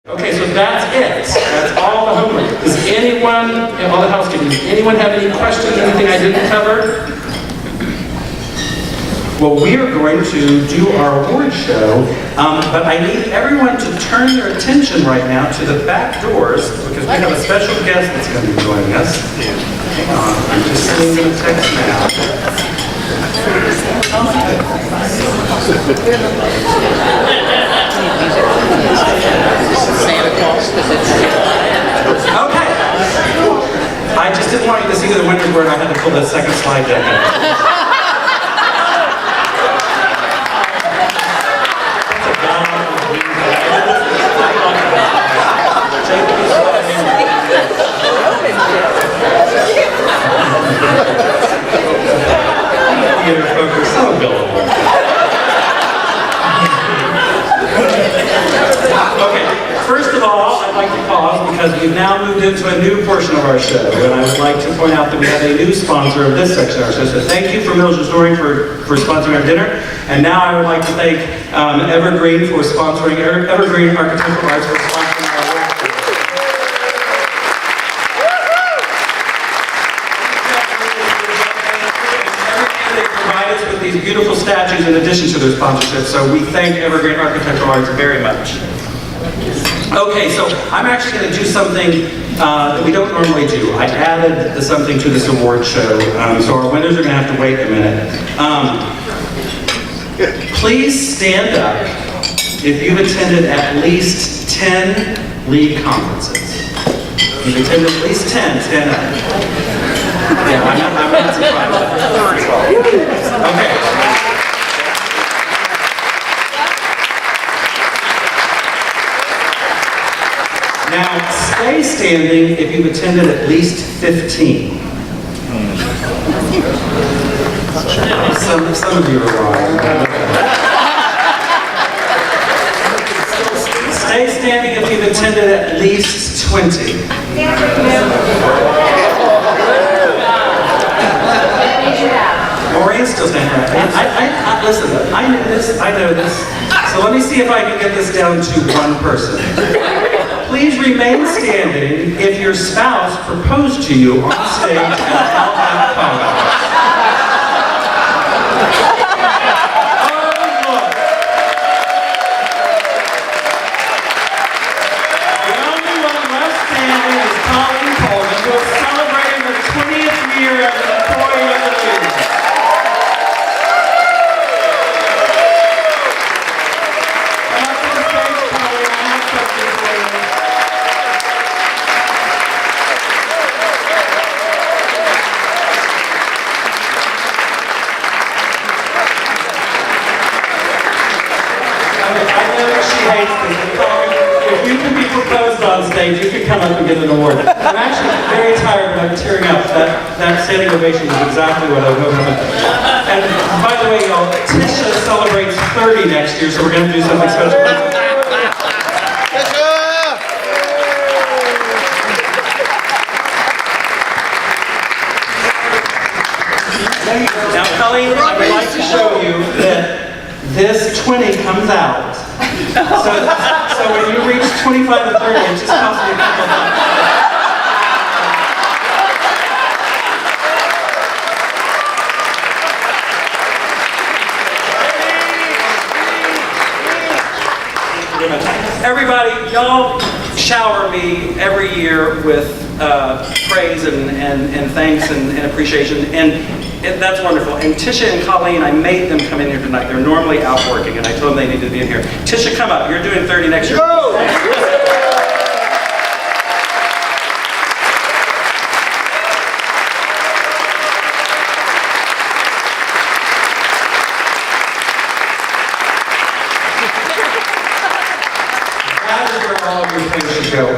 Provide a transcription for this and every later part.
Okay, so that's it. That's all the homework. Does anyone, all the housekeeping, does anyone have any questions, anything I didn't cover? Well, we are going to do our award show, but I need everyone to turn their attention right now to the back doors because we have a special guest that's going to be joining us. Hang on, I'm just sending the text now. Santa Claus. Okay. I just didn't want you to see the winner's word. I had to pull the second slide down. Focus, so gullible. Okay, first of all, I'd like to pause because we've now moved into a new portion of our show, and I would like to point out that we have a new sponsor of this section of our show. So thank you for Mills Restoring for sponsoring our dinner, and now I would like to thank Evergreen for sponsoring Evergreen Architectural Arts for sponsoring our work. With these beautiful statues in addition to their sponsorship, so we thank Evergreen Architectural Arts very much. Okay, so I'm actually going to do something that we don't normally do. I added something to this award show, so our winners are going to have to wait a minute. Please stand up if you've attended at least 10 league conferences. If you've attended at least 10, stand up. Yeah, I'm not surprised. Okay. Now, stay standing if you've attended at least 15. Some of you are wrong. Stay standing if you've attended at least 20. Maureen's still standing right. Listen, I know this. So let me see if I can get this down to one person. Please remain standing if your spouse proposed to you on stage at Outback Pub. The only one left standing is Colleen Coleman, who is celebrating her 20th year as an employee of the league. If you can be proposed on stage, you can come up and get an award. I'm actually very tired, but I'm tearing up. That standing ovation is exactly what I was hoping. And by the way, y'all, Tisha celebrates 30 next year, so we're going to do something special. Now, Colleen, I would like to show you that this 20 comes out. So when you reach 25 and 30, it just costs me a couple of bucks. Everybody, y'all shower me every year with praise and thanks and appreciation, and that's wonderful. And Tisha and Colleen, I made them come in here tonight. They're normally out working, and I told them they needed to be in here. Tisha, come up. You're doing 30 next year. Go!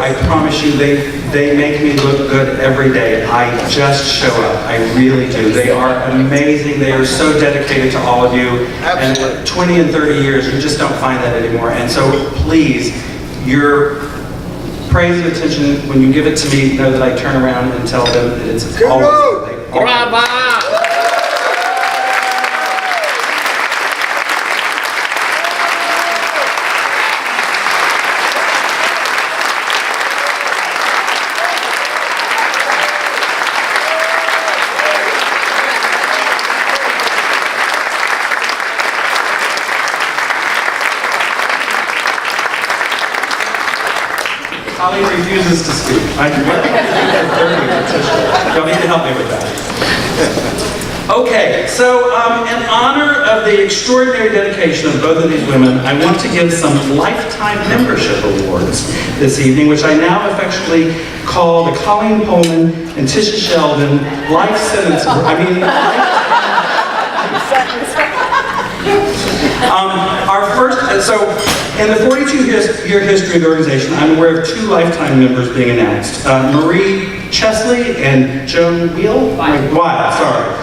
I promise you, they make me look good every day. I just show up. I really do. They are amazing. They are so dedicated to all of you. Absolutely. And 20 and 30 years, you just don't find that anymore. And so please, your praise and attention, when you give it to me, know that I turn around and tell them that it's always. Bravo! Colleen refuses to speak. I can work on Y'all need to help me with that. Okay, so in honor of the extraordinary dedication of both of these women, I want to give some lifetime membership awards this evening, which I now affectionately call the Colleen Pullman and Tisha Sheldon Life Sentence Award. Our first, so in the 42-year history of the organization, I'm aware of 2 lifetime members being announced. Marie Chesley and Joan Weil, sorry.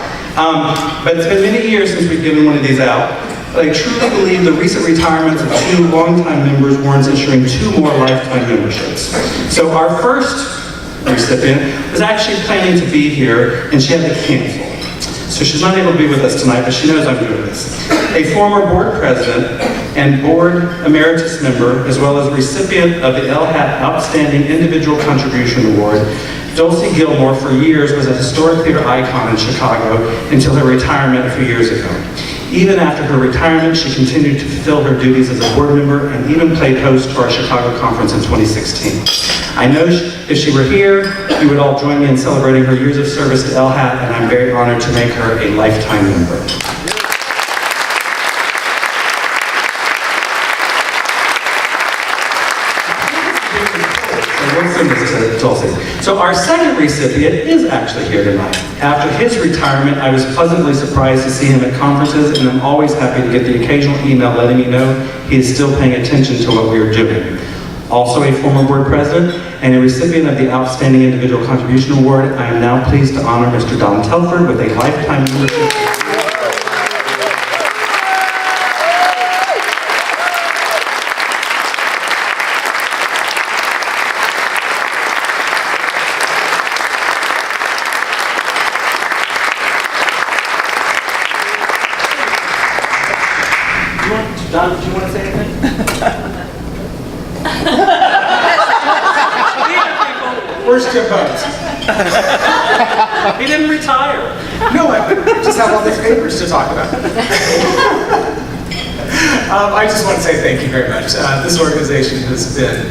But it's been many years since we've given one of these out. But I truly believe the recent retirements of 2 longtime members warrants issuing 2 more lifetime memberships. So our first recipient was actually planning to be here, and she had to cancel. So she's not able to be with us tonight, but she knows I'm doing this. A former board president and board emeritus member, as well as recipient of the LHAT Outstanding Individual Contribution Award, Dulcie Gilmore for years was a historic theater icon in Chicago until her retirement a few years ago. Even after her retirement, she continued to fulfill her duties as a board member and even played host to our Chicago conference in 2016. I know if she were here, you would all join me in celebrating her years of service at LHAT, and I'm very honored to make her a lifetime member. So our second recipient is actually here tonight. After his retirement, I was pleasantly surprised to see him at conferences, and I'm always happy to get the occasional email letting me know he is still paying attention to what we are doing. Also a former board president and a recipient of the Outstanding Individual Contribution Award, I am now pleased to honor Mr. Don Telford with a lifetime membership. Don, did you want to say anything? Where's Jim Bones? He didn't retire. No, I just have all these papers to talk about. I just want to say thank you very much. This organization has been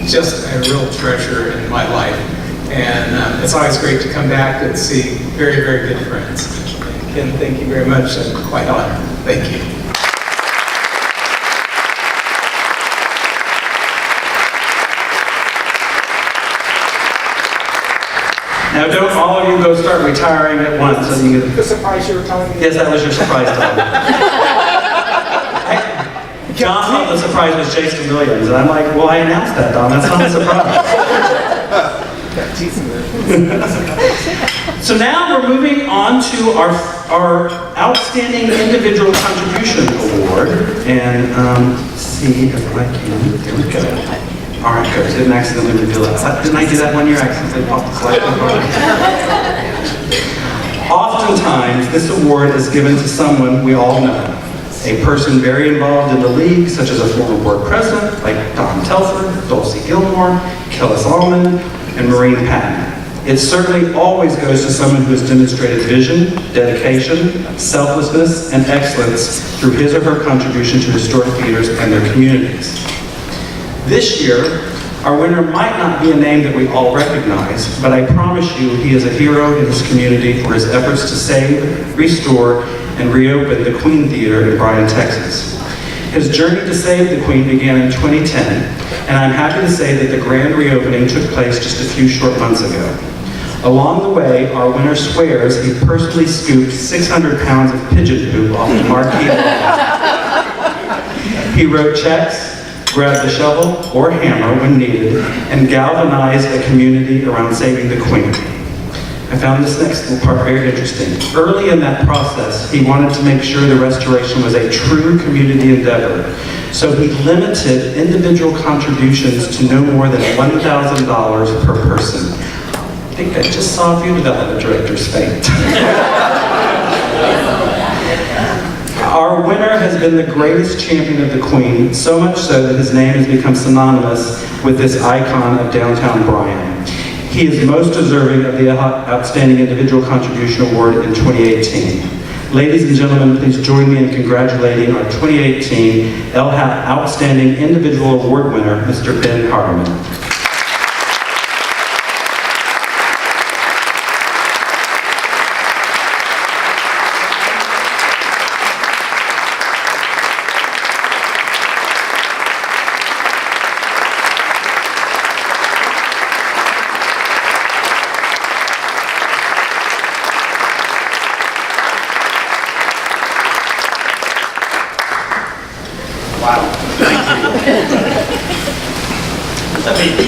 just a real treasure in my life. And it's always great to come back and see very, very good friends. Ken, thank you very much. I'm quite honored. Thank you. Now, don't all of you go start retiring at once. So you can... The surprise you were telling me? Yes, that was your surprise, Tom. John thought the surprise was Jaston Williams, and I'm like, well, I announced that, Don. That's not a surprise. So now we're moving on to our Outstanding Individual Contribution Award, and see if I can. There we go. All right, good. Didn't accidentally reveal that. Didn't I do that one year? I accidentally popped the slide. Oftentimes, this award is given to someone we all know. A person very involved in the league, such as a former board president, like Don Telford, Dulcie Gilmore, Kellis Allman, and Maureen Patton. It certainly always goes to someone who has demonstrated vision, dedication, selflessness, and excellence through his or her contribution to historic theaters and their communities. This year, our winner might not be a name that we all recognize, but I promise you he is a hero in his community for his efforts to save, restore, and reopen the Queen Theater in Bryan, Texas. His journey to save the Queen began in 2010, and I'm happy to say that the grand reopening took place just a few short months ago. Along the way, our winner swears he personally scooped 600 pounds of pigeon poop off the Marquee. He wrote checks, grabbed the shovel or hammer when needed, and galvanized a community around saving the Queen. I found this next little part very interesting. Early in that process, he wanted to make sure the restoration was a true community endeavor, so he limited individual contributions to no more than $1,000 per person. I think I just saw a few development directors faint. Our winner has been the greatest champion of the Queen, so much so that his name has become synonymous with this icon of downtown Bryan. He is most deserving of the Outstanding Individual Contribution Award in 2018. Ladies and gentlemen, please join me in congratulating our 2018 LHAP Outstanding Individual Award winner, Mr. Ben Hardeman. Wow, thank you.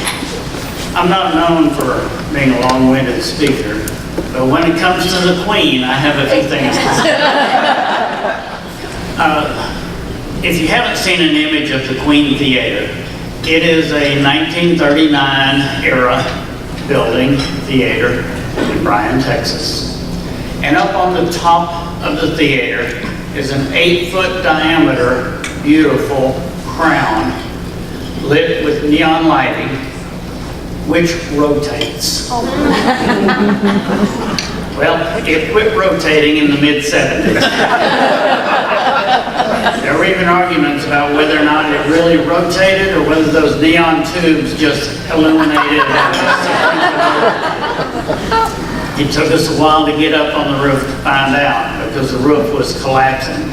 I'm not known for being a long-winded speaker, but when it comes to the Queen, I have a few things to say. If you haven't seen an image of the Queen Theater, it is a 1939 era building theater in Bryan, Texas. And up on the top of the theater is an 8-foot diameter beautiful crown lit with neon lighting, which rotates. Well, it quit rotating in the mid-70s. There were even arguments about whether or not it really rotated or whether those neon tubes just illuminated. It took us a while to get up on the roof to find out because the roof was collapsing.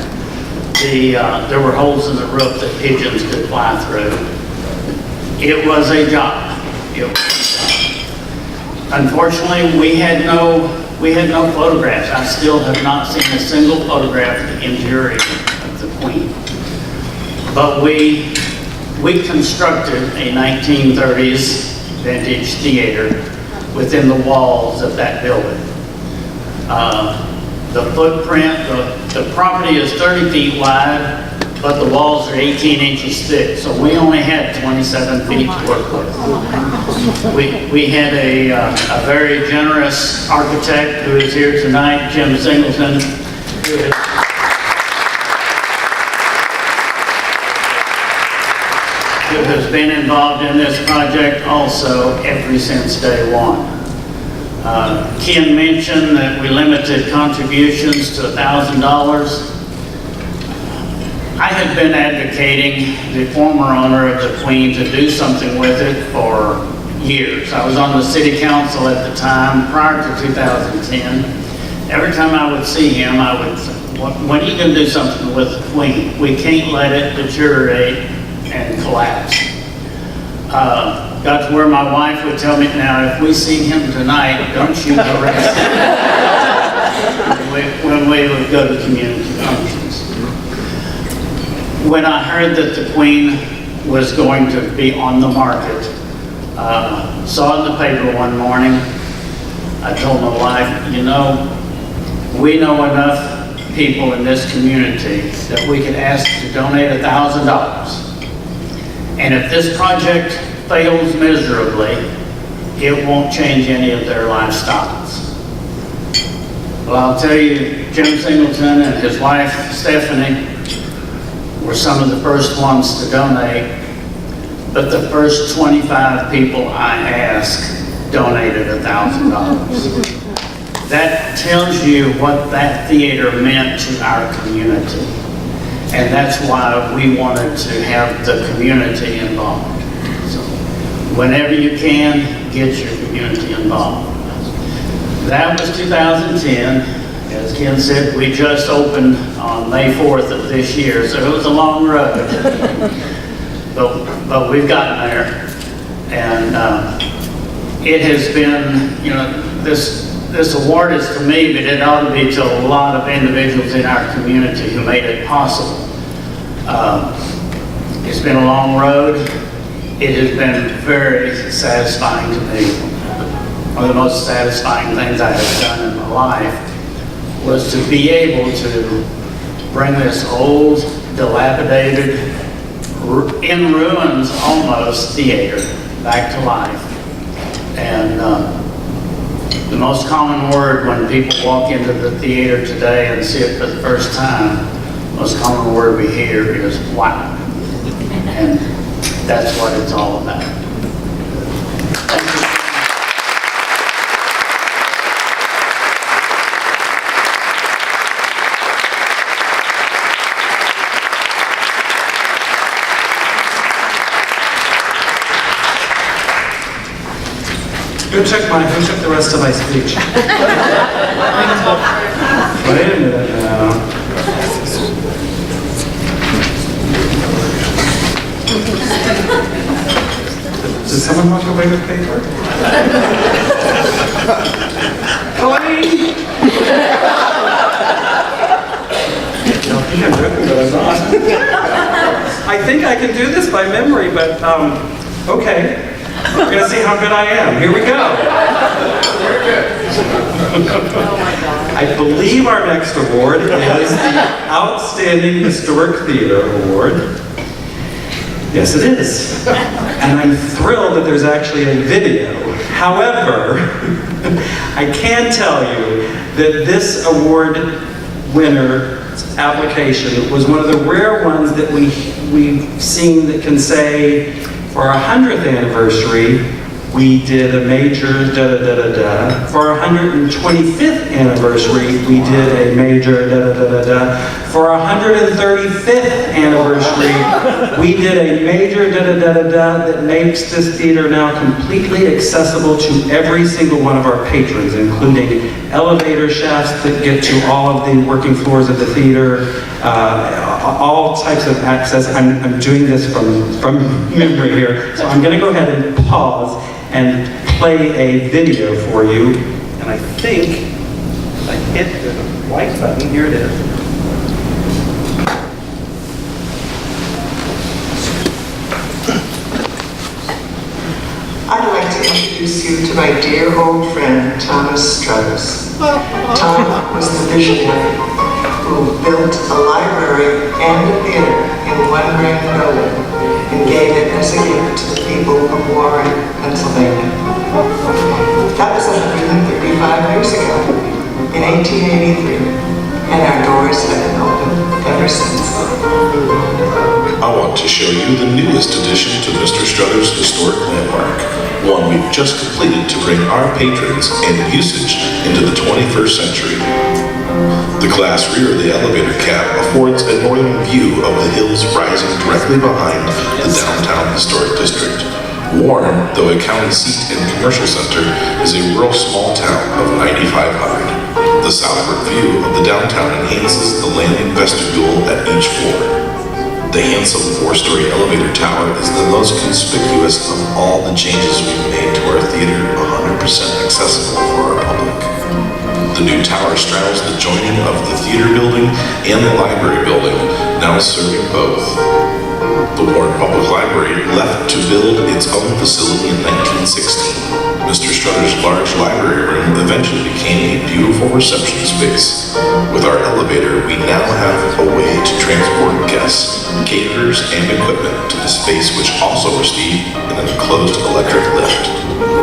There were holes in the roof that pigeons could fly through. It was a job. Unfortunately, we had no photographs. I still have not seen a single photograph of the interior of the Queen. But we constructed a 1930s vintage theater within the walls of that building. The footprint, the property is 30 feet wide, but the walls are 18 inches thick, so we only had 27 feet to work with. We had a very generous architect who is here tonight, Jim Singleton, who has been involved in this project also ever since day one. Ken mentioned that we limited contributions to $1,000. I had been advocating the former owner of the Queen to do something with it for years. I was on the city council at the time, prior to 2010. Every time I would see him, I would say, when are you going to do something with the Queen? We can't let it deteriorate and collapse. Got to where my wife would tell me, now if we see him tonight, don't shoot the rest when we would go to community functions. When I heard that the Queen was going to be on the market, saw it in the paper one morning, I told my wife, you know, we know enough people in this community that we could ask to donate $1,000. And if this project fails miserably, it won't change any of their lifestyles. Well, I'll tell you, Jim Singleton and his wife, Stephanie, were some of the first ones to donate, but the first 25 people I asked donated $1,000. That tells you what that theater meant to our community. And that's why we wanted to have the community involved. So whenever you can, get your community involved. That was 2010. As Ken said, we just opened on May 4th of this year, so it was a long road. but we've gotten there. And it has been, you know, this award is to me, but it ought to be to a lot of individuals in our community who made it possible. It's been a long road. It has been very satisfying to me. One of the most satisfying things I have done in my life was to be able to bring this old, dilapidated, in ruins almost theater back to life. And the most common word when people walk into the theater today and see it for the first time, the most common word we hear is wow. And that's what it's all about. Thank you. Who took the rest of my speech? Wait a minute now. Did someone walk away with paper? Clean! I think I'm joking, but I'm not. I think I can do this by memory, but okay. We're gonna see how good I am. Here we go. I believe our next award is the Outstanding Historic Theater Award. Yes, it is. And I'm thrilled that there's actually a video. However, I can tell you that this award winner application was one of the rare ones that we've seen that can say, for our 100th anniversary, we did a major da-da-da-da-da. For our 125th anniversary, we did a major da-da-da-da-da. For our 135th anniversary, we did a major da-da-da-da-da that makes this theater now completely accessible to every single one of our patrons, including elevator shafts that get to all of the working floors of the theater, all types of access. I'm doing this from memory here, so I'm going to go ahead and pause and play a video for you. And I think if I hit the white button, here it is. I'd like to introduce you to my dear old friend, Thomas Struthers. Tom was the visionary who built a library and a theater in one grand building and gave it as a gift to the people of Warren, Pennsylvania. That was 135 years ago, in 1883, and our doors have been open ever since. I want to show you the newest addition to Mr. Struthers' historic landmark, one we've just completed to bring our patrons and usage into the 21st century. The glass rear of the elevator cab affords a northern view of the hills rising directly behind the downtown historic district. Warren, though a county seat and commercial center, is a rural small town of 9,500. The southward view of the downtown enhances the landing vestibule at each floor. The handsome 4-story elevator tower is the most conspicuous of all the changes we've made to our theater 100% accessible for our public. The new tower straddles the joining of the theater building and the library building, now serving both. The Warren Public Library left to build its own facility in 1916. Mr. Struthers' large library room eventually became a beautiful reception space. With our elevator, we now have a way to transport guests, caterers, and equipment to the space, which also received an enclosed electric lift.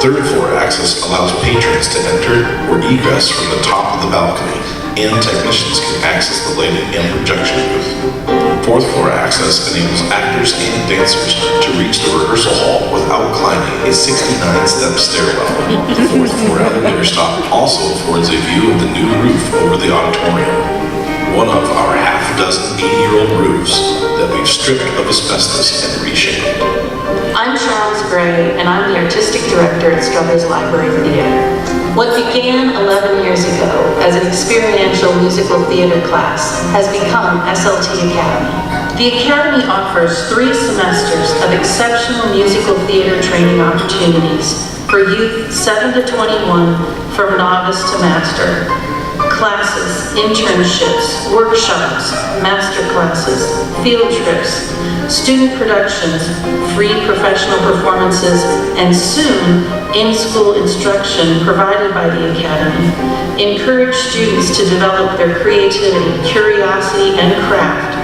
Third floor access allows patrons to enter or egress from the top of the balcony, and technicians can access the lighting and projection booth. Fourth floor access enables actors and dancers to reach the rehearsal hall without climbing a 69-step stairwell. The fourth floor elevator stop also affords a view of the new roof over the auditorium, one of our half-dozen 80-year-old roofs that we've stripped of asbestos and reshaped. I'm Charles Gray, and I'm the Artistic Director at Struthers Library Theater. What began 11 years ago as an experiential musical theater class has become SLT Academy. The Academy offers 3 semesters of exceptional musical theater training opportunities for youth 7 to 21 from novice to master. Classes, internships, workshops, master classes, field trips, student productions, free professional performances, and soon in-school instruction provided by the Academy encourage students to develop their creativity, curiosity, and craft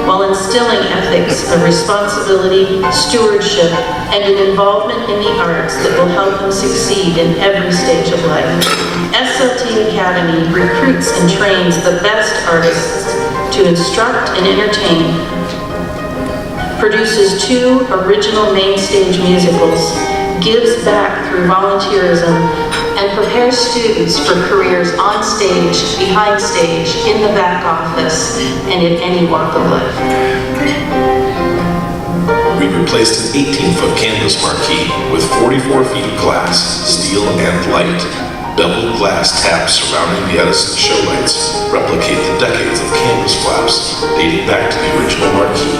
while instilling ethics of responsibility, stewardship, and an involvement in the arts that will help them succeed in every stage of life. SLT Academy recruits and trains the best artists to instruct and entertain, produces 2 original main stage musicals, gives back through volunteerism, and prepares students for careers on stage, behind stage, in the back office, and in any walk of life. We replaced an 18-foot canvas marquee with 44 feet of glass, steel, and light. Beveled glass tabs surrounding the Edison show lights replicate the decades of canvas flaps dating back to the original marquee.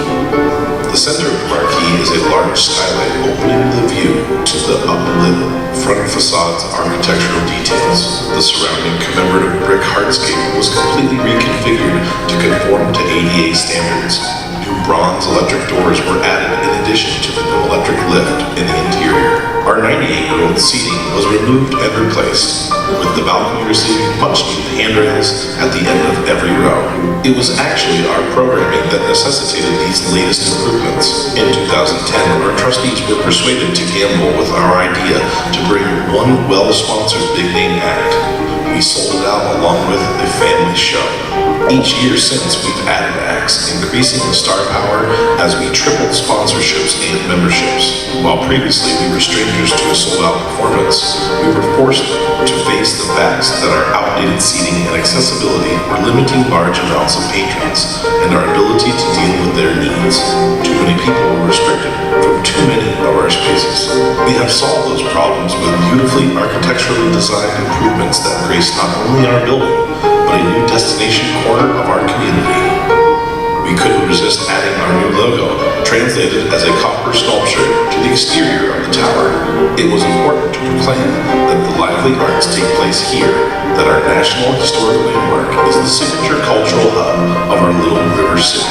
The center of the marquee is a large skylight opening the view to the uplit front facade's architectural details. The surrounding commemorative brick hardscape was completely reconfigured to conform to ADA standards. New bronze electric doors were added in addition to the new electric lift in the interior. Our 98-year-old seating was removed and replaced, with the balcony receiving much-needed handrails at the end of every row. It was actually our programming that necessitated these latest improvements. In 2010, our trustees were persuaded to gamble with our idea to bring one well-sponsored big-name act. We sold it out along with a family show. Each year since, we've added acts, increasing the star power as we tripled sponsorships and memberships. While previously we were strangers to a sold-out performance, we were forced to face the facts that our outdated seating and accessibility were limiting large amounts of patrons and our ability to deal with their needs. Too many people were restricted from too many of our spaces. We have solved those problems with beautifully architecturally designed improvements that grace not only our building, but a new destination corner of our community. We couldn't resist adding our new logo, translated as a copper sculpture, to the exterior of the tower. It was important to proclaim that the lively arts take place here, that our National Historic Landmark is the signature cultural hub of our little river city.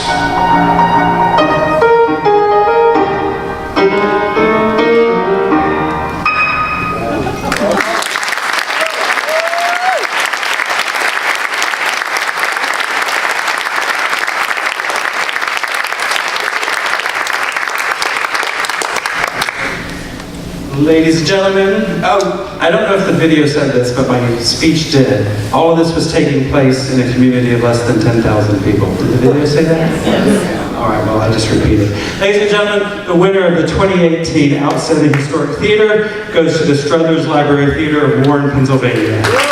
Ladies and gentlemen, I don't know if the video said this, but my speech did. All of this was taking place in a community of less than 10,000 people. Did the video say that? Yes. All right, well, I'll just repeat it. Ladies and gentlemen, the winner of the 2018 Outstanding Historic Theater goes to the Struthers Library Theater of Warren, Pennsylvania. Please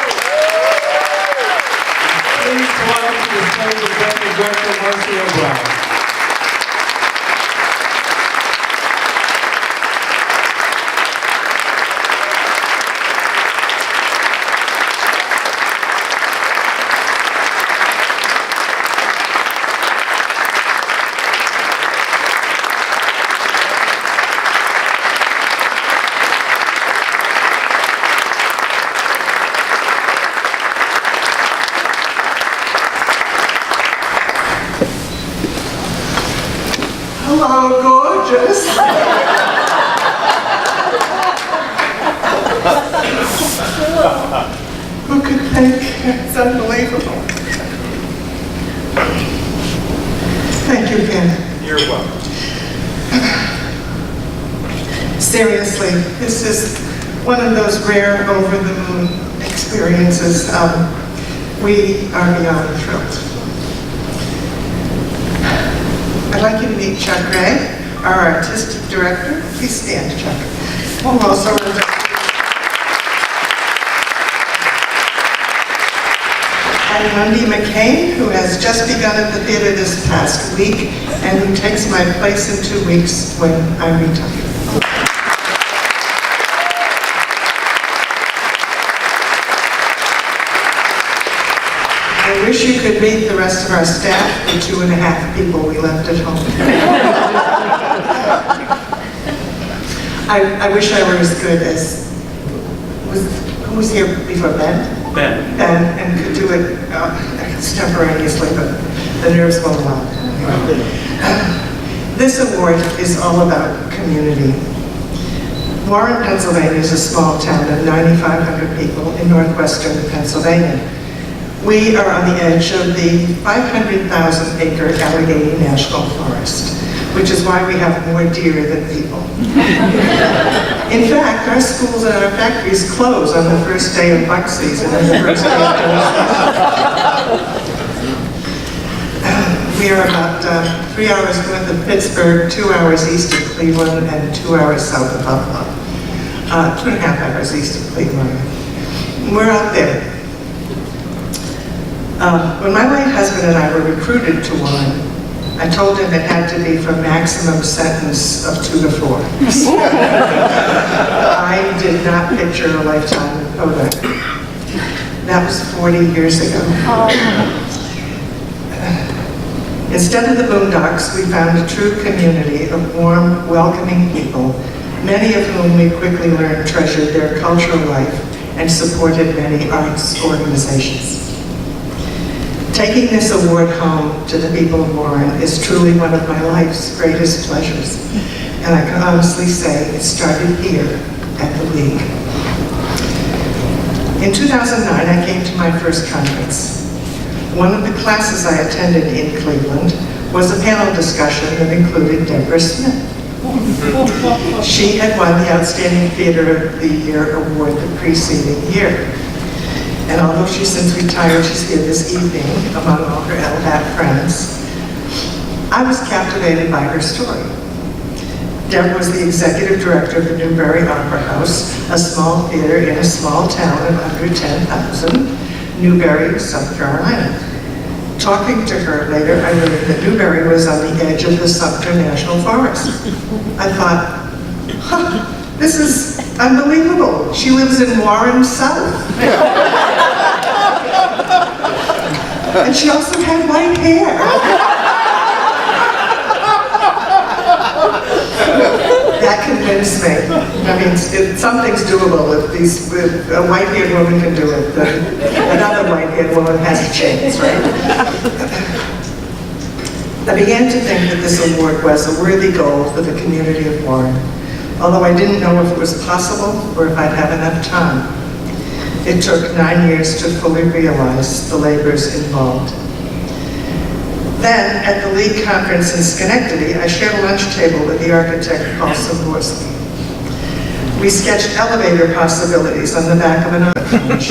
welcome to the stage Executive Director Marcy O'Brien. Hello, gorgeous. Who could think? It's unbelievable. Thank you, Ken. You're welcome. Seriously, this is one of those rare over-the-moon experiences. We are beyond thrilled. I'd like you to meet Chuck Gray, our artistic director. Please stand, Chuck. And also and Wendy McCain, who has just begun at the theater this past week, and who takes my place in 2 weeks when I retire. I wish you could meet the rest of our staff, the 2.5 people we left at home. I wish I were as good as, who was here before, Ben? Ben. And could do it extemporaneously, but the nerves won't allow. This award is all about community. Warren, Pennsylvania is a small town of 9,500 people in northwestern Pennsylvania. We are on the edge of the 500,000-acre Allegheny National Forest, which is why we have more deer than people. In fact, our schools and our factories close on the first day of buck season and the first day of We are about 3 hours north of Pittsburgh, 2 hours east of Cleveland, and 2 hours south of Buffalo. 2.5 hours east of Cleveland. We're out there. When my late husband and I were recruited to Warren, I told him it had to be for maximum sentence of 2 to 4. I did not picture a lifetime in Kodak. That was 40 years ago. Instead of the boondocks, we found a true community of warm, welcoming people, many of whom we quickly learned treasured their cultural life and supported many arts organizations. Taking this award home to the people of Warren is truly one of my life's greatest pleasures, and I can honestly say it started here at the League. In 2009, I came to my first conference. One of the classes I attended in Cleveland was a panel discussion that included Deborah Smith. She had won the Outstanding Theater of the Year award the preceding year. And although she's since retired, she's here this evening among all her LHAT friends. I was captivated by her story. Deb was the executive director of the Newberry Opera House, a small theater in a small town of under 10,000, Newberry, South Carolina. Talking to her later, I learned that Newberry was on the edge of the Sumter National Forest. I thought, this is unbelievable. She lives in Warren South. And she also had white hair. That convinced me. I mean, something's doable if a white-haired woman can do it, then another white-haired woman has a chance, right? I began to think that this award was a worthy goal for the community of Warren, although I didn't know if it was possible or if I'd have enough time. It took 9 years to fully realize the labors involved. Then, at the League conference in Schenectady, I shared a lunch table with the architect Paul Simborski. We sketched elevator possibilities on the back of an bench.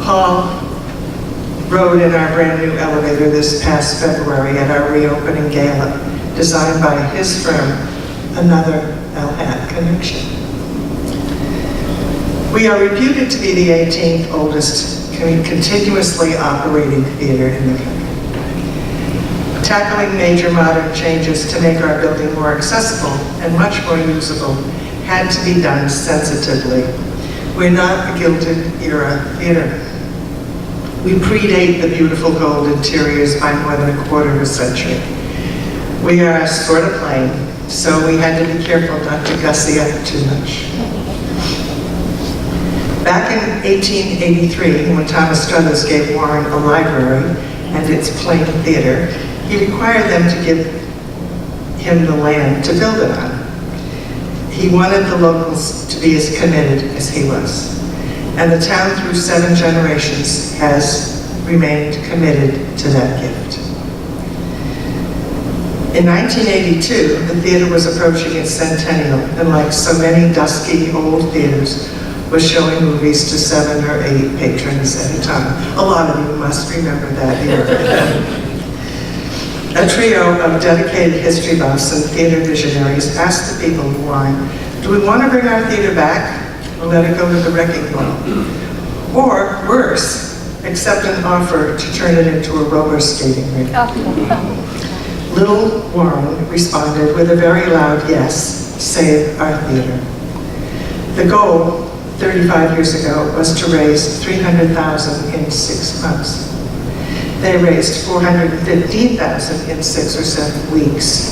Paul rode in our brand new elevator this past February at our reopening gala, designed by his firm, Another LHAT Connection. We are reputed to be the 18th oldest continuously operating theater in the country. Tackling major modern changes to make our building more accessible and much more usable had to be done sensitively. We're not a Gilded Era theater. We predate the beautiful gold interiors by more than a quarter of a century. We are sort of plain, so we had to be careful not to gussy up too much. Back in 1883, when Thomas Struthers gave Warren a library and its plain theater, he required them to give him the land to build it on. He wanted the locals to be as committed as he was. And the town through 7 generations has remained committed to that gift. In 1982, the theater was approaching its centennial, and like so many dusky old theaters, was showing movies to 7 or 8 patrons at a time. A lot of you must remember that era. A trio of dedicated history buffs and theater visionaries asked the people of Warren, do we want to bring our theater back or let it go to the wrecking ball? Or worse, accept an offer to turn it into a roller skating rink. Little Warren responded with a very loud yes, save our theater. The goal 35 years ago was to raise $300,000 in 6 months. They raised $415,000 in 6 or 7 weeks.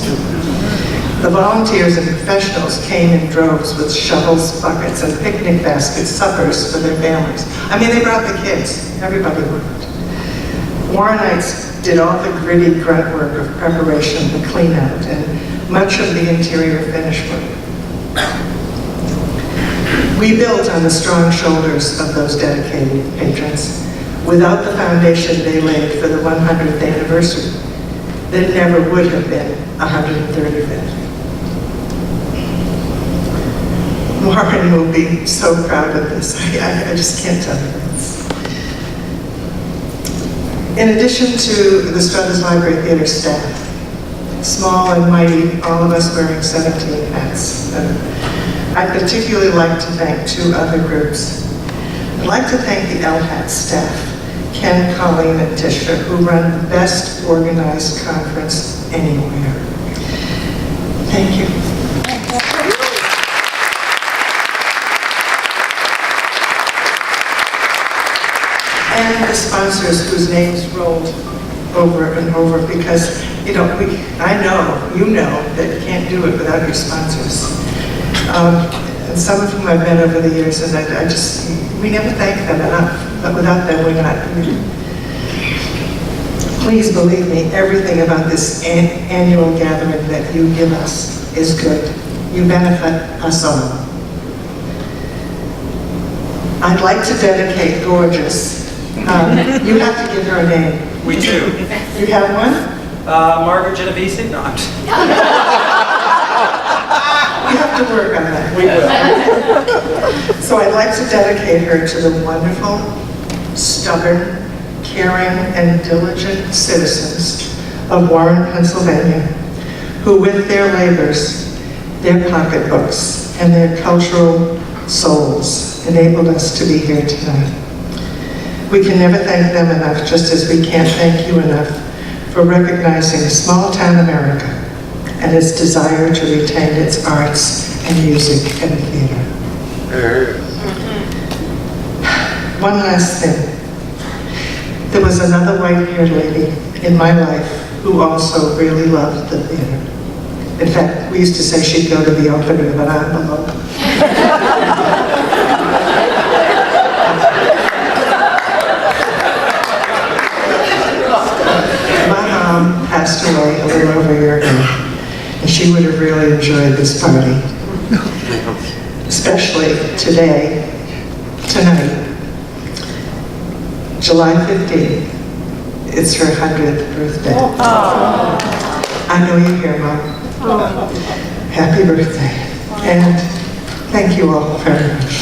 The volunteers and professionals came in droves with shovels, buckets, and picnic baskets, suppers for their families. I mean, they brought the kids. Everybody worked. Warrenites did all the gritty grunt work of preparation, the clean out, and much of the interior finish work. We built on the strong shoulders of those dedicated patrons. Without the foundation they laid for the 100th anniversary, there never would have been 135th. Warren will be so proud of this. I just can't tell you this. In addition to the Struthers Library Theater staff, small and mighty, all of us wearing 17 hats, I'd particularly like to thank 2 other groups. I'd like to thank the LHAT staff, Ken, Colleen, and Tisha, who run the best organized conference anywhere. Thank you. And the sponsors whose names rolled over and over because, you know, you know that you can't do it without your sponsors. And some of whom I've met over the years, and we never thank them enough, but without them, we're not. Please believe me, everything about this annual gathering that you give us is good. You benefit us all. I'd like to dedicate Gorgeous. You have to give her a name. We do. You have one? Margaret Genovese? No, I'm just... We have to work on that. We will. So I'd like to dedicate her to the wonderful, stubborn, caring, and diligent citizens of Warren, Pennsylvania, who with their labors, their pocketbooks, and their cultural souls enabled us to be here tonight. We can never thank them enough, just as we can't thank you enough for recognizing small town America and its desire to retain its arts and music and theater. One last thing. There was another white-haired lady in my life who also really loved the theater. In fact, we used to say she'd go to the opening of an envelope. My mom passed away a little over a year ago, and she would have really enjoyed this party. Especially tonight, July 15th. It's her 100th birthday. I know you're here, Mom. Happy birthday. And thank you all very much.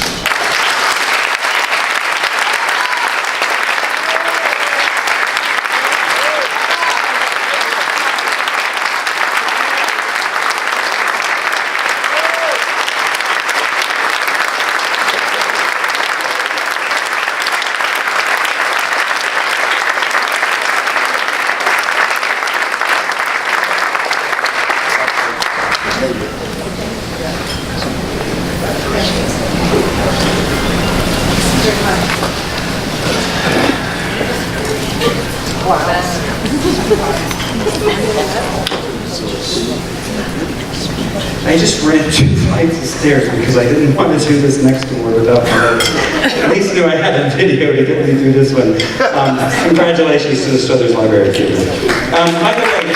I just ran 2 flights of stairs because I didn't want to do this next award without my notes. At least knew I had a video to get me through this one. Congratulations to the Struthers Library Theater. By the way,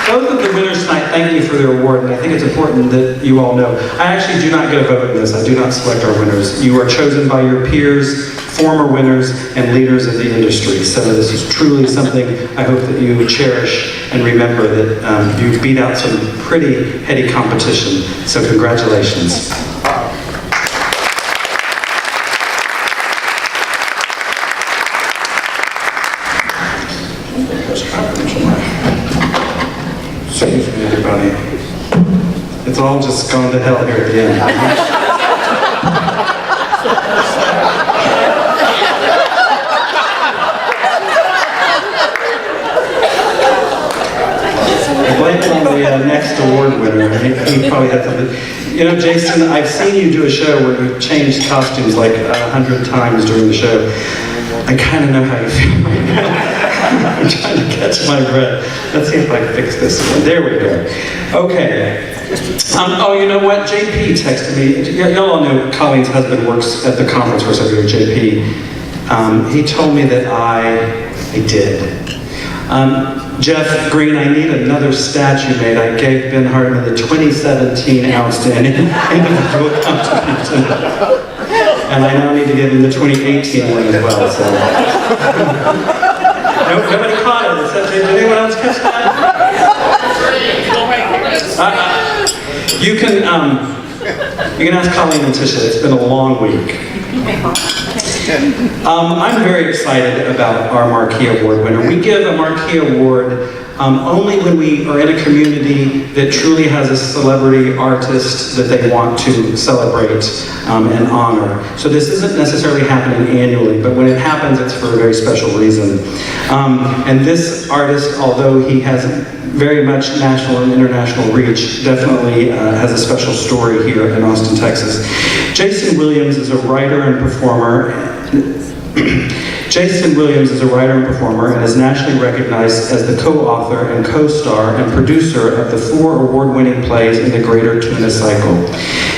both of the winners tonight thank you for their award, and I think it's important that you all know. I actually do not get a vote in this. I do not select our winners. You are chosen by your peers, former winners, and leaders of the industry. So this is truly something I hope that you cherish and remember that you beat out some pretty heady competition. So congratulations. Excuse me, everybody. It's all just gone to hell here at the end. I blame it on the next award winner. He probably had something. You know, Jason, I've seen you do a show where you changed costumes like 100 times during the show. I kind of know how you feel right now. I'm trying to catch my breath. Let's see if I can fix this one. There we go. Okay. Oh, you know what? JP texted me. Y'all all know Colleen's husband works at the conference where Secretary JP. He told me that I did. Jeff Green, I need another statue made. I gave Ben Hartman the 2017 outstanding individual contribution. And I now need to give him the 2018 one as well, so. Nope, nobody caught it. Did anyone else catch that? You can ask Colleen and Tisha. It's been a long week. I'm very excited about our Marquee Award winner. We give a Marquee Award only when we are in a community that truly has a celebrity artist that they want to celebrate and honor. So this isn't necessarily happening annually, but when it happens, it's for a very special reason. And this artist, although he has very much national and international reach, definitely has a special story here in Austin, Texas. Jaston Williams is a writer and performer. Jaston Williams is a writer and performer and is nationally recognized as the co-author and co-star and producer of the 4 award-winning plays in the Greater Tuna Cycle.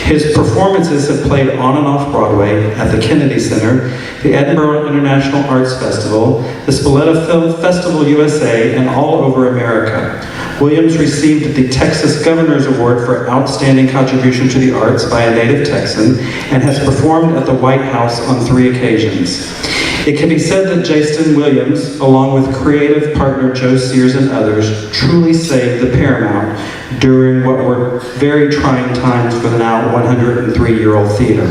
His performances have played on and off Broadway at the Kennedy Center, the Edinburgh International Arts Festival, the Spoleto Film Festival USA, and all over America. Williams received the Texas Governor's Award for Outstanding Contribution to the Arts by a native Texan and has performed at the White House on 3 occasions. It can be said that Jaston Williams, along with creative partner Joe Sears and others, truly saved the Paramount during what were very trying times for the now 103-year-old theater.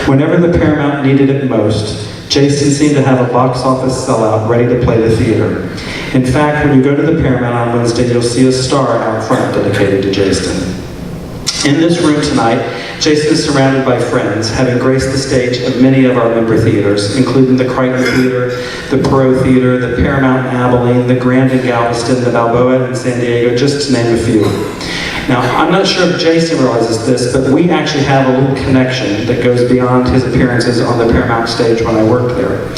Whenever the Paramount needed it most, Jaston seemed to have a box office sellout ready to play the theater. In fact, when you go to the Paramount on Wednesday, you'll see a star out front dedicated to Jaston. In this room tonight, Jaston is surrounded by friends, having graced the stage of many of our member theaters, including the Crichton Theater, the Perot Theater, the Paramount in Abilene, the Grand in Galveston, the Balboa in San Diego, just to name a few. Now, I'm not sure if Jaston realizes this, but we actually have a little connection that goes beyond his appearances on the Paramount stage when I worked there.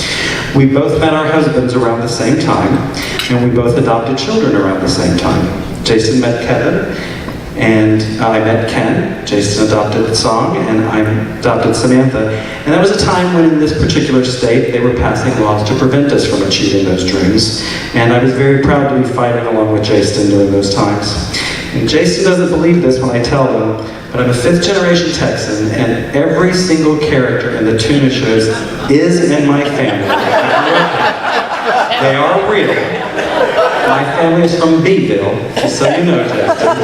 We both met our husbands around the same time, and we both adopted children around the same time. Jaston met Kevin, and I met Ken. Jaston adopted Song, and I adopted Samantha. And there was a time when in this particular state, they were passing laws to prevent us from achieving those dreams. And I was very proud to be fighting along with Jaston during those times. And Jaston doesn't believe this when I tell him, but I'm a 5th-generation Texan, and every single character in the tuna shows is in my family. They are real. My family is from Beeville, just so you know, Jaston.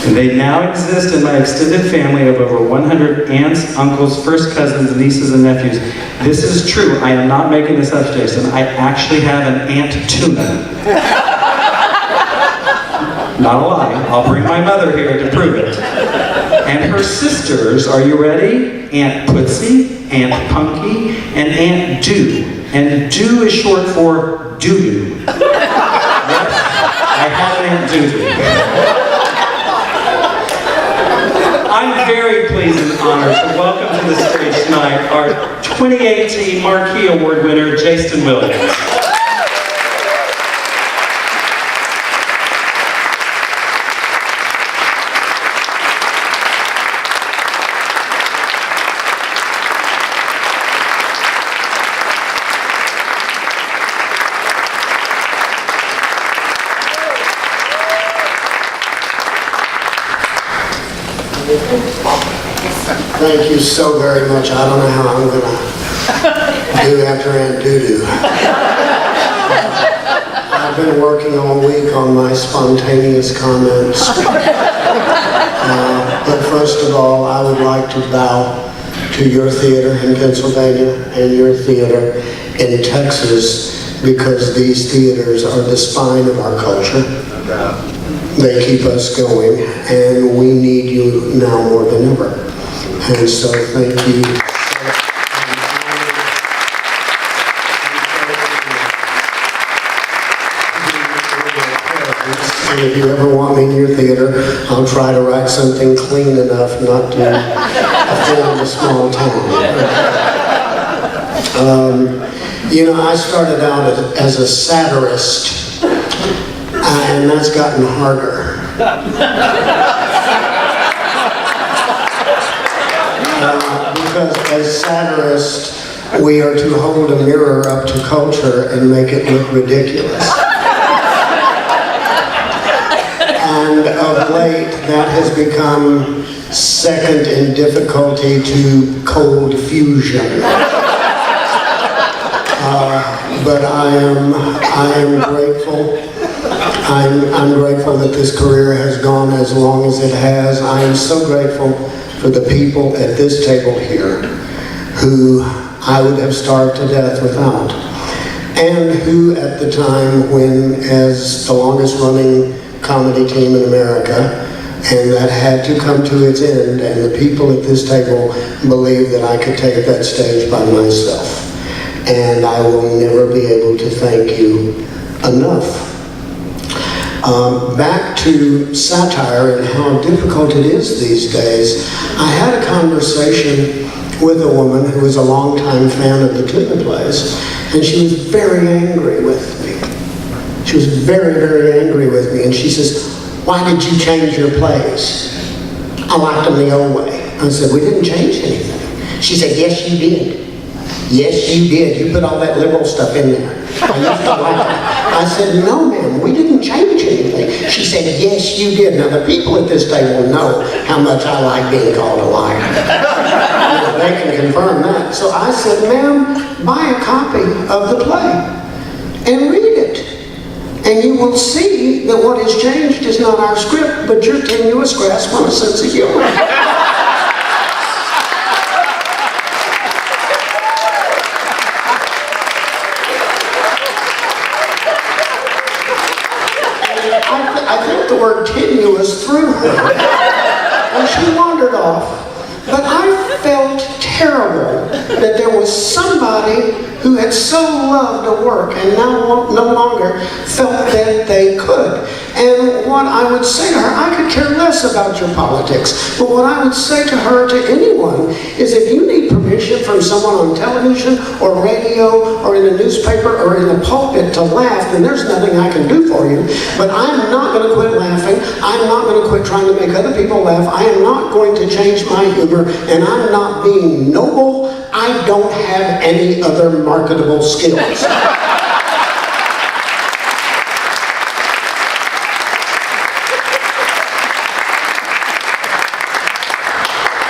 And they now exist in my extended family of over 100 aunts, uncles, first cousins, nieces, and nephews. This is true. I am not making this up, Jaston. I actually have an Aunt Tuna. Not a lie. I'll bring my mother here to prove it. And her sisters, are you ready? Aunt Putzie, Aunt Punky, and Aunt Doo. And Doo is short for doo-doo. Yes, I have an Aunt Doo-doo. I'm very pleased and honored to welcome to the stage tonight our 2018 Marquee Award winner, Jaston Williams. Thank you so very much. I don't know how I'm going to do after Aunt Doo-Doo. I've been working all week on my spontaneous comments. But first of all, I would like to bow to your theater in Pennsylvania and your theater in Texas, because these theaters are the spine of our culture. They keep us going, and we need you now more than ever. And so thank you. And if you ever want me in your theater, I'll try to write something clean enough not to offend a small town. You know, I started out as a satirist, and that's gotten harder. Because as satirists, we are to hold a mirror up to culture and make it look ridiculous. And of late, that has become second in difficulty to cold fusion. But I am grateful. I'm grateful that this career has gone as long as it has. I am so grateful for the people at this table here who I would have starved to death without. and who at the time, when as the longest running comedy team in America, and that had to come to its end, and the people at this table believed that I could take that stage by myself. And I will never be able to thank you enough. Back to satire and how difficult it is these days. I had a conversation with a woman who was a longtime fan of the Clinton plays, and she was very angry with me. She was very, very angry with me, and she says, "Why did you change your plays? I liked them the old way." I said, "We didn't change anything." She said, "Yes, you did. Yes, you did. You put all that liberal stuff in there. I used to like it." I said, "No, ma'am, we didn't change anything." She said, "Yes, you did." Now, the people at this table know how much I like being called a liar. They can confirm that. So I said, "Ma'am, buy a copy of the play and read it. And you will see that what has changed is not our script, but your tenuous grasp on a sense of humor." I think the word tenuous threw her, and she wandered off. But I felt terrible that there was somebody who had so loved to work and now no longer felt that they could. And what I would say to her, I could care less about your politics, but what I would say to her, to anyone, is if you need permission from someone on television or radio or in a newspaper or in a pulpit to laugh, then there's nothing I can do for you. But I'm not going to quit laughing. I'm not going to quit trying to make other people laugh. I am not going to change my humor, and I'm not being noble. I don't have any other marketable skills.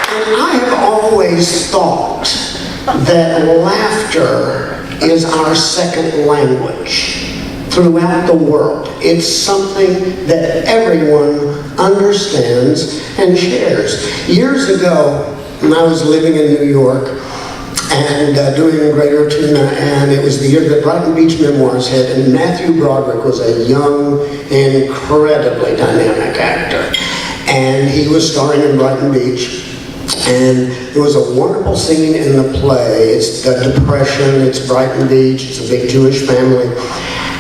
And I have always thought that laughter is our second language throughout the world. It's something that everyone understands and shares. Years ago, when I was living in New York and doing Greater Tuna, and it was the year that Brighton Beach Memoirs hit, and Matthew Broderick was a young, incredibly dynamic actor. And he was starring in Brighton Beach. And there was a wonderful scene in the play. It's the Depression, it's Brighton Beach, it's a big Jewish family.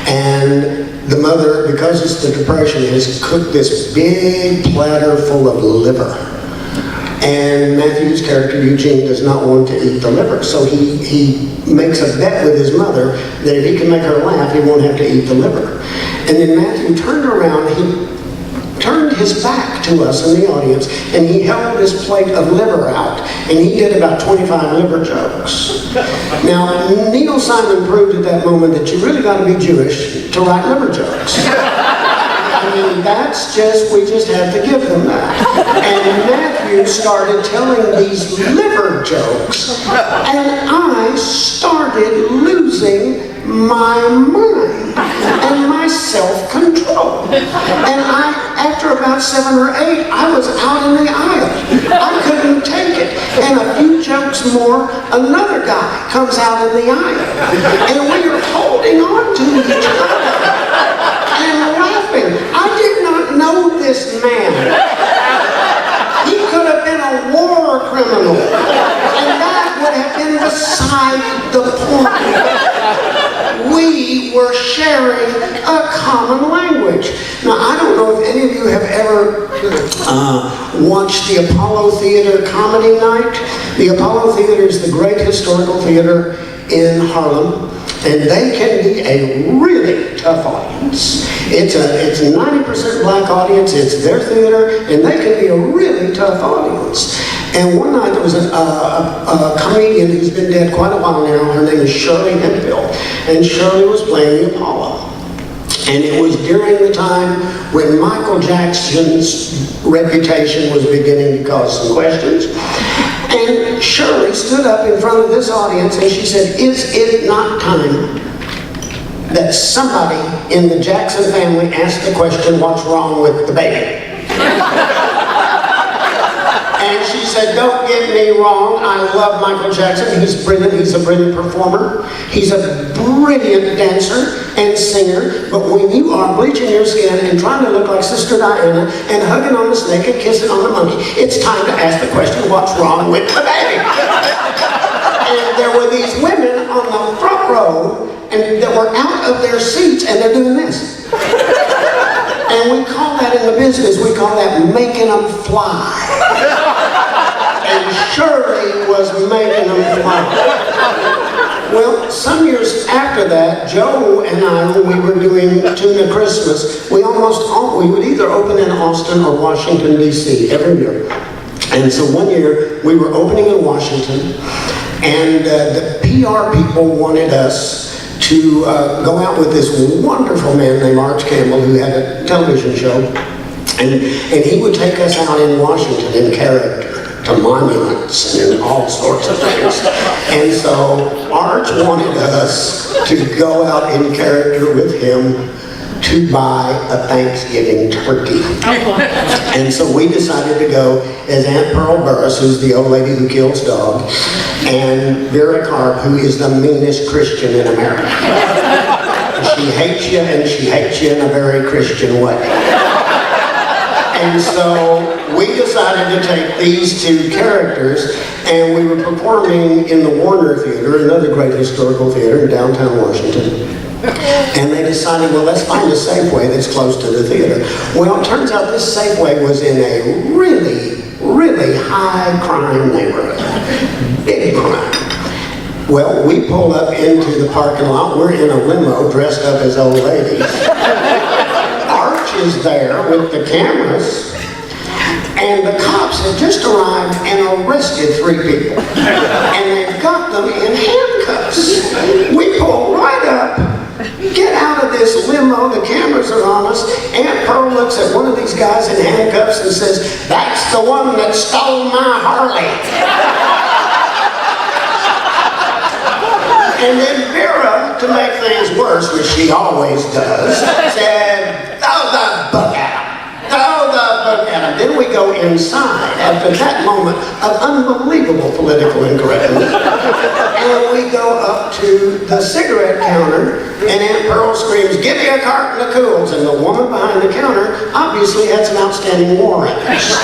And the mother, because it's the Depression, has cooked this big platter full of liver. And Matthew's character, Eugene, does not want to eat the liver. So he makes a bet with his mother that if he can make her laugh, he won't have to eat the liver. And then Matthew turned around, he turned his back to us in the audience, and he held his plate of liver out, and he did about 25 liver jokes. Now, Neil Simon proved at that moment that you really got to be Jewish to write liver jokes. I mean, that's just, we just have to give them that. And Matthew started telling these liver jokes, and I started losing my mind and my self-control. And after about 7 or 8, I was out in the aisle. I couldn't take it. And a few jokes more, another guy comes out in the aisle. And we are holding on to each other and laughing. I did not know this man. He could have been a war criminal. And that would have been beside the point. We were sharing a common language. Now, I don't know if any of you have ever watched the Apollo Theater Comedy Night. The Apollo Theater is the great historical theater in Harlem, and they can be a really tough audience. It's a 90% black audience, it's their theater, and they can be a really tough audience. And one night there was a comedian who's been dead quite a while now. Her name is Shirley Hemphill, and Shirley was playing the Apollo. And it was during the time when Michael Jackson's reputation was beginning to cause some questions. And Shirley stood up in front of this audience and she said, "Is it not time that somebody in the Jackson family asked the question, what's wrong with the baby?" And she said, said, don't get me wrong, I love Michael Jackson. He's brilliant. He's a brilliant performer. He's a brilliant dancer and singer. But when you are bleaching your skin and trying to look like Sister Diana and hugging on the snake and kissing on the monkey, it's time to ask the question, what's wrong with the baby? And there were these women on the front row and that were out of their seats and they're doing this. And we call that in the business, we call that making them fly. And Shirley was making them fly. Well, some years after that, Joe and I, when we were doing Tuna Christmas, we would either open in Austin or Washington, D.C. every year. And so one year, we were opening in Washington, and the PR people wanted us to go out with this wonderful man named Arch Campbell who had a television show, and he would take us out in Washington in character to monuments and all sorts of things. And so Arch wanted us to go out in character with him to buy a Thanksgiving turkey. And so we decided to go as Aunt Pearl Burris, who's the old lady who kills dogs, and Vera Karp, who is the meanest Christian in America. She hates you, and she hates you in a very Christian way. And so we decided to take these two characters, and we were performing in the Warner Theater, another great historical theater in downtown Washington. And they decided, well, let's find a Safeway that's close to the theater. Well, it turns out this Safeway was in a really, really high crime neighborhood. Big crime. Well, we pull up into the parking lot. We're in a limo dressed up as old ladies. Arch is there with the cameras. And the cops had just arrived and arrested 3 people. And they've got them in handcuffs. We pull right up, get out of this limo, the cameras are on us. Aunt Pearl looks at one of these guys in handcuffs and says, "That's the one that stole my Harley." And then Vera, to make things worse, which she always does, said, "Throw the book at him. Throw the book at him." Then we go inside after that moment of unbelievable political incorrectness. And we go up to the cigarette counter, and Aunt Pearl screams, "Give me a carton of Cools." And the woman behind the counter obviously had some outstanding warrants.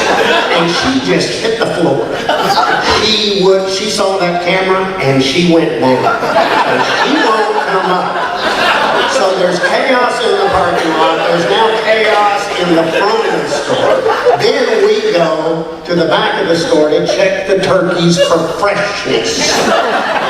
And she just hit the floor. She saw that camera, and she went down. And she won't come up. So there's chaos in the parking lot. There's now chaos in the front of the store. Then we go to the back of the store to check the turkeys for freshness.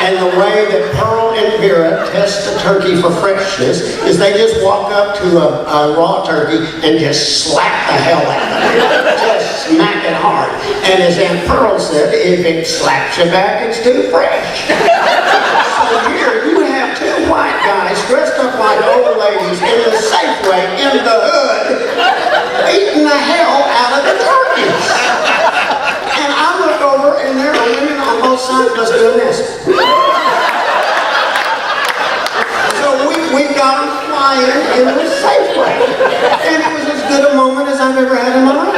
And the way that Pearl and Vera test the turkey for freshness is they just walk up to a raw turkey and just slap the hell out of it. Just smack it hard. And as Aunt Pearl said, if it slaps you back, it's too fresh. So here you have 2 white guys dressed up like old ladies in the Safeway in the hood, beating the hell out of the turkeys. And I look over and there are women on both sides of us doing this. So we got them flying in the Safeway. And it was as good a moment as I've ever had in my life.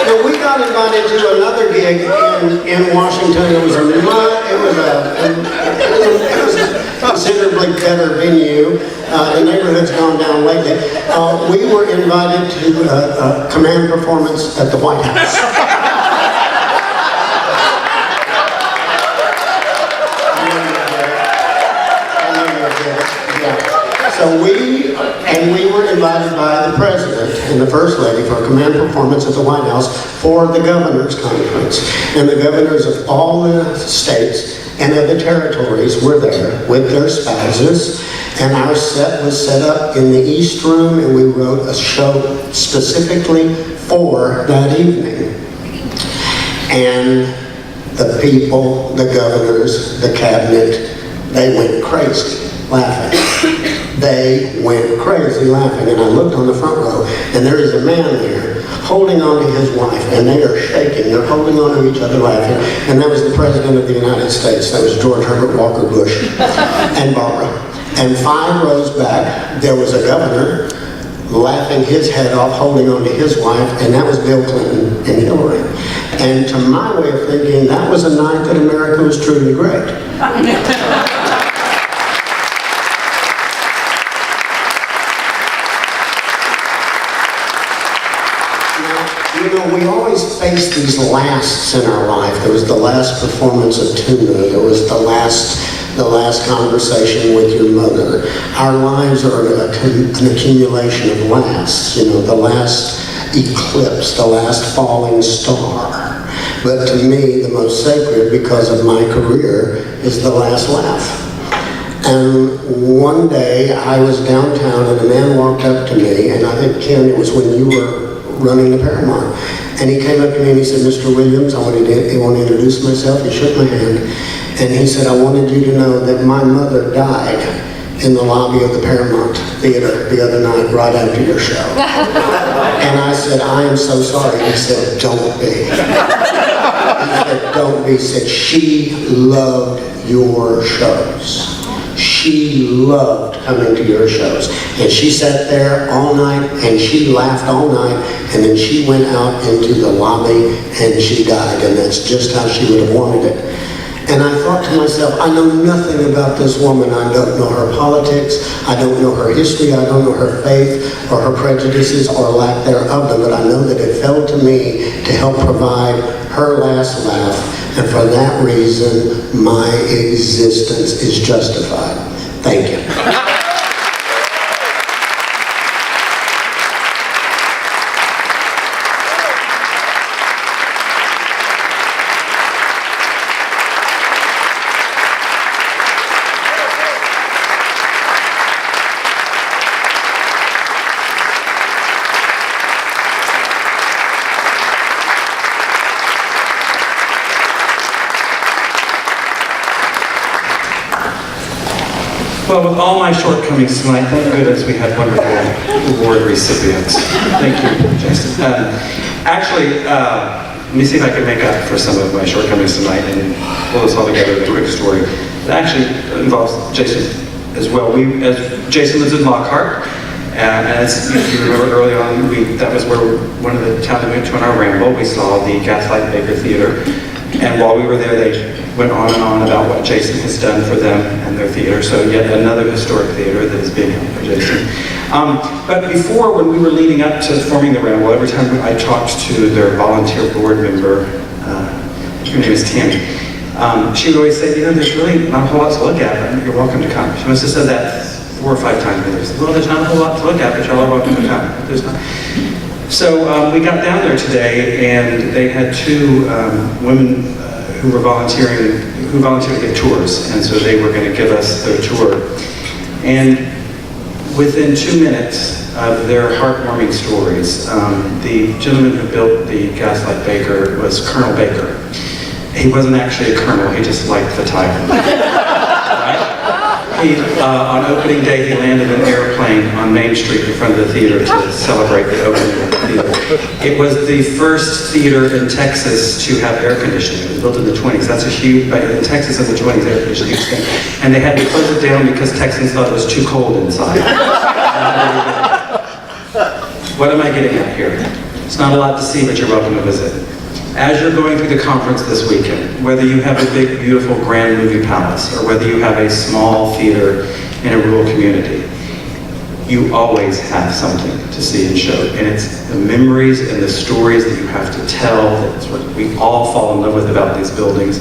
And we got invited to another gig in Washington. It was a considerably better venue. The neighborhood's gone down lately. We were invited to a command performance at the White House. So we were invited by the President and the First Lady for a command performance at the White House for the Governor's Conference. And the governors of all the states and of the territories were there with their spouses. And our set was set up in the East Room, and we wrote a show specifically for that evening. And the people, the governors, the cabinet, they went crazy laughing. They went crazy laughing. And I looked on the front row, and there is a man there holding on to his wife, and they are shaking. They're holding on to each other laughing. And that was the President of the United States. That was George Herbert Walker Bush and Barbara. And 5 rows back, there was a governor laughing his head off, holding on to his wife, and that was Bill Clinton and Hillary. And to my way of thinking, that was a night that America was truly great. You know, we always face these lasts in our life. There was the last performance of Tuna. There was the last conversation with your mother. Our lives are an accumulation of lasts. You know, the last eclipse, the last falling star. But to me, the most sacred, because of my career, is the last laugh. And one day, I was downtown, and a man walked up to me, and I think, Ken, it was when you were running the Paramount. And he came up to me and he said, Mr. Williams, I want to introduce myself. He shook my hand and he said, I wanted you to know that my mother died in the lobby of the Paramount Theater the other night right after your show. And I said, I am so sorry. He said, don't be. He said, don't be. He said, she loved your shows. She loved coming to your shows. And she sat there all night and she laughed all night, and then she went out into the lobby and she died, and that's just how she would have wanted it. And I thought to myself, I know nothing about this woman. I don't know her politics, I don't know her history, I don't know her faith or her prejudices or lack thereof, but I know that it fell to me to help provide her last laugh. And for that reason, my existence is justified. Thank you. Well, with all my shortcomings tonight, thank goodness we had wonderful award recipients. Thank you, Jaston. Actually, let me see if I can make up for some of my shortcomings tonight and pull this all together with a quick story. It actually involves Jaston as well. Jaston lives in Lockhart, and as if you remember early on, that was where one of the towns we went to on our ramble. We saw the Gaslight Baker Theater, and while we were there, they went on and on about what Jaston has done for them and their theater. So yet another historic theater that is being held for Jaston. But before, when we were leading up to forming the Ramble, every time I talked to their volunteer board member, her name is Tammy, she would always say, you know, there's really not a whole lot to look at, but you're welcome to come. She must have said that 4 or 5 times. Well, there's not a whole lot to look at, but y'all are welcome to come. There's not. So we got down there today, and they had 2 women who were volunteered to give tours, and so they were going to give us their tour. And within 2 minutes of their heartwarming stories, the gentleman who built the Gaslight Baker was Colonel Baker. He wasn't actually a colonel, he just liked the title. Right? On opening day, he landed an airplane on Main Street in front of the theater to celebrate the opening of the theater. It was the first theater in Texas to have air conditioning. It was built in the 20s. That's a huge, in Texas in the 20s, air conditioning was a huge thing. And they had to close it down because Texans thought it was too cold inside. What am I getting at here? It's not a lot to see, but you're welcome to visit. As you're going through the conference this weekend, whether you have a big, beautiful, grand movie palace, or whether you have a small theater in a rural community, you always have something to see and show. And it's the memories and the stories that you have to tell. That's what we all fall in love with about these buildings.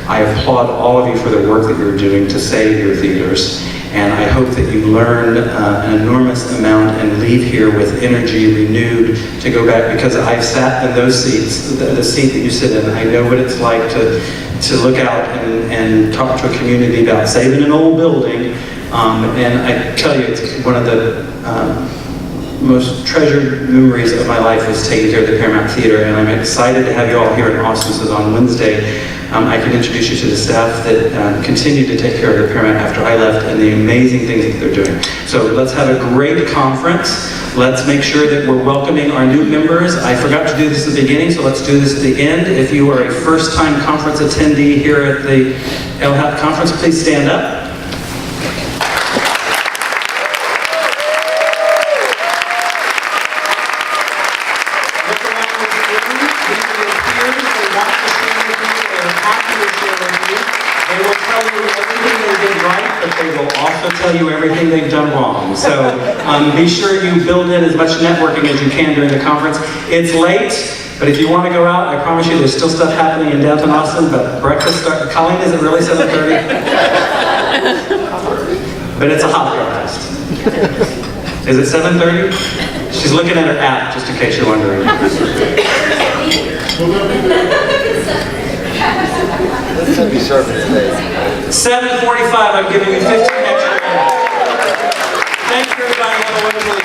I applaud all of you for the work that you're doing to save your theaters. And I hope that you learn an enormous amount and leave here with energy renewed to go back, because I've sat in those seats, the seat that you sit in. I know what it's like to look out and talk to a community about saving an old building. And I tell you, it's one of the most treasured memories of my life was taking care of the Paramount Theater, and I'm excited to have you all here in Austin so that on Wednesday I can introduce you to the staff that continued to take care of the Paramount after I left, and the amazing things that they're doing. So let's have a great conference. Let's make sure that we're welcoming our new members. I forgot to do this at the beginning, so let's do this at the end. If you are a first-time conference attendee here at the LHAP conference, please stand up. Look around this room. These are your peers. they will also tell you everything they've done wrong. So be sure you build in as much networking as you can during the conference. It's late, but if you want to go out, I promise you there's still stuff happening in downtown Austin, but breakfast starts. Colleen, is it really 7:30? But it's a hot breakfast. Is it 7:30? She's looking at her app, just in case you're wondering. 7:45, I'm giving you 15 extra minutes. Thank you, everybody. Have a wonderful evening.